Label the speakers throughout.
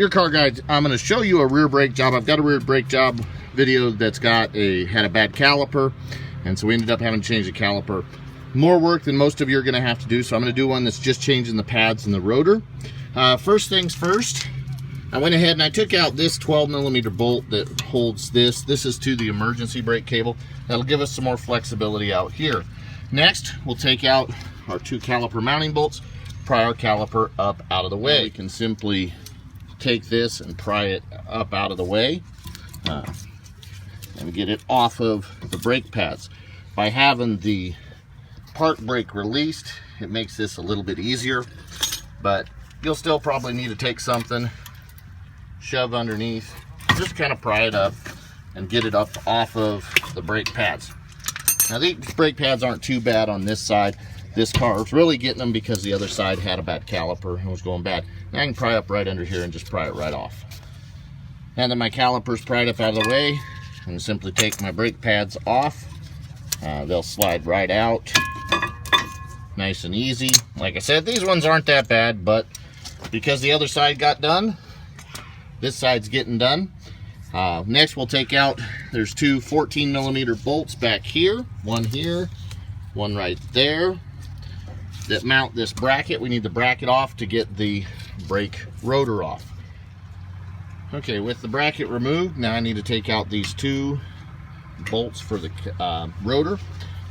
Speaker 1: Your car guides, I'm going to show you a rear brake job. I've got a rear brake job video that's had a bad caliper, and so we ended up having to change the caliper. More work than most of you are going to have to do, so I'm going to do one that's just changing the pads and the rotor. First things first, I went ahead and I took out this 12mm bolt that holds this. This is to the emergency brake cable. That'll give us some more flexibility out here. Next, we'll take out our 2 caliper mounting bolts, pry our caliper up out of the way. We can simply take this and pry it up out of the way and get it off of the brake pads. By having the park brake released, it makes this a little bit easier, but you'll still probably need to take something, shove underneath, just kind of pry it up and get it up off of the brake pads. Now these brake pads aren't too bad on this side. This car was really getting them because the other side had a bad caliper and was going bad. Now I can pry up right under here and just pry it right off. And then my caliper's pried up out of the way, and simply take my brake pads off. They'll slide right out, nice and easy. Like I said, these ones aren't that bad, but because the other side got done, this side's getting done. Next we'll take out, there's 2 14mm bolts back here, one right there, that mount this bracket. We need the bracket off to get the brake rotor off. Okay, with the bracket removed, now I need to take out these 2 bolts for the rotor.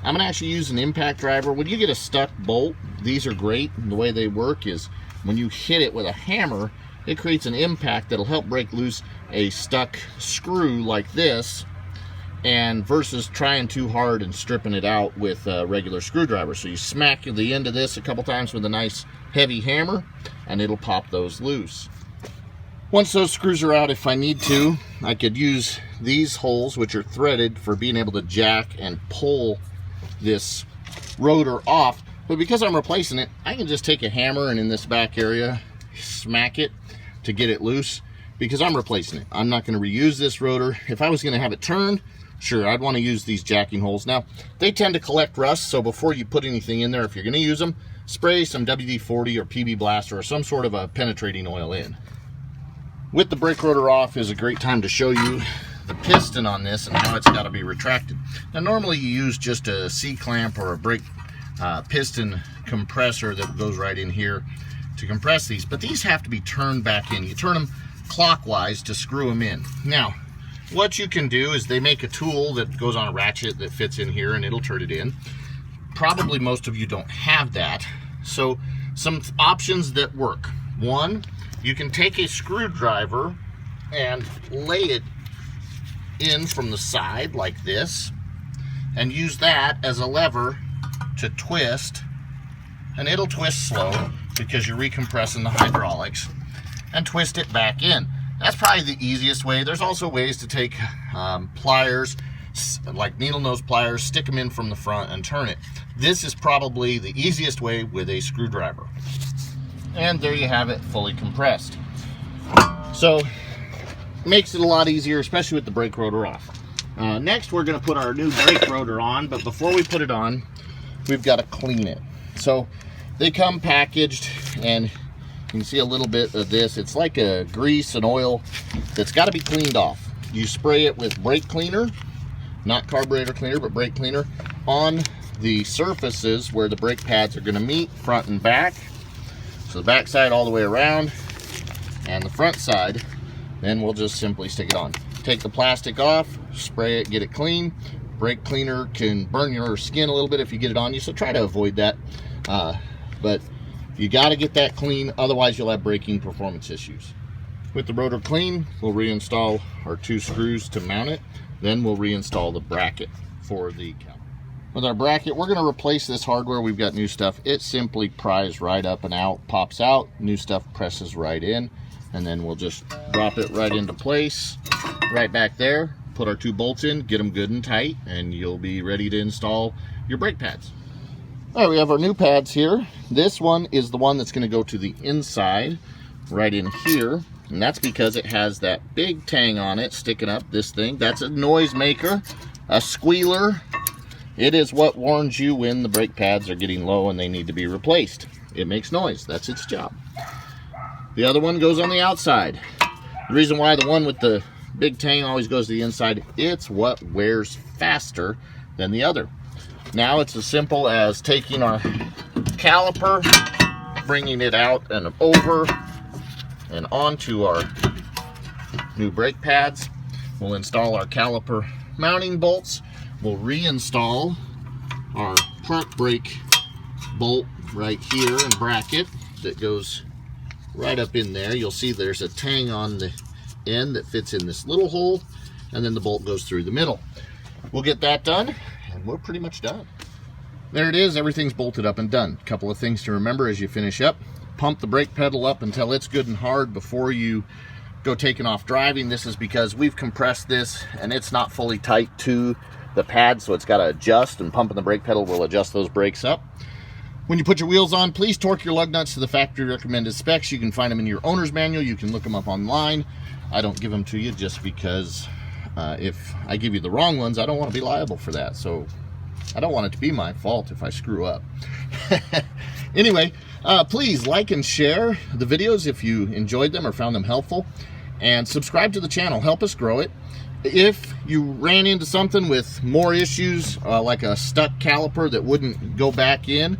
Speaker 1: I'm going to actually use an impact driver. When you get a stuck bolt, these are great. The way they work is when you hit it with a hammer, it creates an impact that'll help break loose a stuck screw like this, and versus trying too hard and stripping it out with a regular screwdriver. So you smack the end of this a couple times with a nice heavy hammer and it'll pop those loose. Once those screws are out, if I need to, I could use these holes, which are threaded, for being able to jack and pull this rotor off. But because I'm replacing it, I can just take a hammer and in this back area smack it to get it loose, because I'm replacing it. I'm not going to reuse this rotor. If I was going to have it turned, sure, I'd want to use these jacking holes. Now, they tend to collect rust, so before you put anything in there, if you're going to use them, spray some WD-40 or PB Blaster or some sort of a penetrating oil in. With the brake rotor off is a great time to show you the piston on this and how it's got to be retracted. Now, normally you use just a C-clamp or a brake piston compressor that goes right in here to compress these, but these have to be turned back in. You turn them clockwise to screw them in. Now, what you can do is they make a tool that goes on a ratchet that fits in here and it'll turn it in. Probably most of you don't have that. So some options that work. One, you can take a screwdriver and lay it in from the side like this and use that as a lever to twist, and it'll twist slow because you're recompressing the hydraulics, and twist it back in. That's probably the easiest way. There's also ways to take pliers, like needle nose pliers, stick them in from the front and turn it. This is probably the easiest way with a screwdriver. And there you have it, fully compressed. So, makes it a lot easier, especially with the brake rotor off. Next, we're going to put our new brake rotor on, but before we put it on, we've got to clean it. So, they come packaged, and you can see a little bit of this. It's like a grease and oil that's got to be cleaned off. You spray it with brake cleaner, not carburetor cleaner, but brake cleaner, on the surfaces where the brake pads are going to meet, front and back. So the back side all the way around, and the front side, then we'll just simply stick it on. Take the plastic off, spray it, get it clean. Brake cleaner can burn your skin a little bit if you get it on you, so try to avoid that. But you got to get that clean, otherwise you'll have braking performance issues. With the rotor clean, we'll reinstall our 2 screws to mount it. Then we'll reinstall the bracket for the caliper. With our bracket, we're going to replace this hardware. We've got new stuff. It simply pries right up and out, pops out. New stuff presses right in, and then we'll just drop it right into place, right back there. Put our 2 bolts in, get them good and tight, and you'll be ready to install your brake pads. All right, we have our new pads here. This one is the one that's going to go to the inside, right in here, and that's because it has that big tang on it sticking up, this thing. That's a noise maker, a squealer. It is what warns you when the brake pads are getting low and they need to be replaced. It makes noise. That's its job. The other one goes on the outside. The reason why the one with the big tang always goes to the inside, it's what wears faster than the other. Now it's as simple as taking our caliper, bringing it out and over and onto our new brake pads. We'll install our caliper mounting bolts. We'll reinstall our park brake bolt right here and bracket that goes right up in there. You'll see there's a tang on the end that fits in this little hole, and then the bolt goes through the middle. We'll get that done and we're pretty much done. There it is, everything's bolted up and done. A couple of things to remember as you finish up: pump the brake pedal up until it's good and hard before you go taking off driving. This is because we've compressed this and it's not fully tight to the pad, so it's got to adjust, and pumping the brake pedal will adjust those brakes up. When you put your wheels on, please torque your lug nuts to the factory recommended specs. You can find them in your owner's manual. You can look them up online. I don't give them to you just because if I give you the wrong ones, I don't want to be liable for that. So I don't want it to be my fault if I screw up. Anyway, please like and share the videos if you enjoyed them or found them helpful, and subscribe to the channel. Help us grow it. If you ran into something with more issues, like a stuck caliper that wouldn't go back in,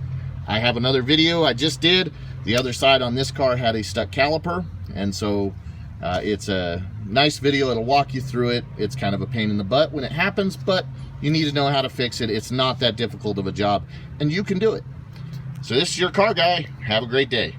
Speaker 1: I have another video I just did. The other side on this car had a stuck caliper, and so it's a nice video. It'll walk you through it. It's kind of a pain in the butt when it happens, but you need to know how to fix it. It's not that difficult of a job, and you can do it. So this is your car guy. Have a great day.